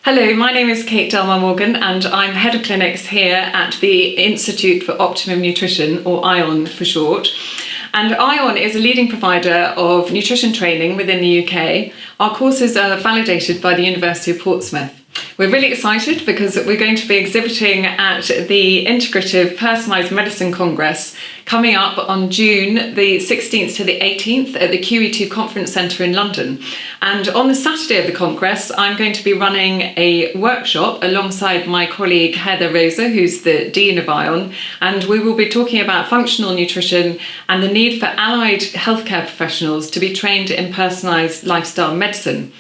Hello, my name is Kate Delmar-Morgan and I'm Head of Clinics here at the Institute for Optimum Nutrition, or ION for short. And ION is a leading provider of nutrition training within the UK. Our courses are validated by the University of Portsmouth. We're really excited because we're going to be exhibiting at the Integrative Personalised Medicine Congress coming up on June the 16th to the 18th at the QE2 Conference Centre in London. And on the Saturday of the Congress, I'm going to be running a workshop alongside my colleague Rosa, who's the Dean of ION, and we will be talking about functional nutrition and the need for allied healthcare professionals to be trained in personalised lifestyle medicine.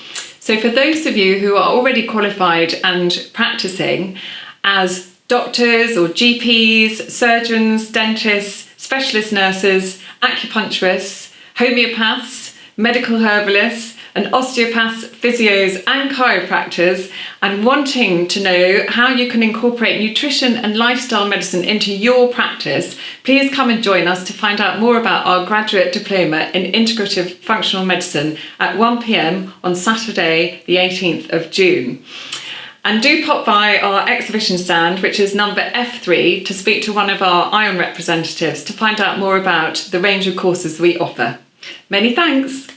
So for those of you who are already qualified and practicing as doctors or GPs, surgeons, dentists, specialist nurses, acupuncturists, homeopaths, medical herbalists, and osteopaths, physios and chiropractors, and wanting to know how you can incorporate nutrition and lifestyle medicine into your practice, please come and join us to find out more about our graduate diploma in integrative functional medicine at 1 p.m. on Saturday the 18th of June. And do pop by our exhibition stand, which is number F3, to speak to one of our ION representatives to find out more about the range of courses we offer. Many thanks.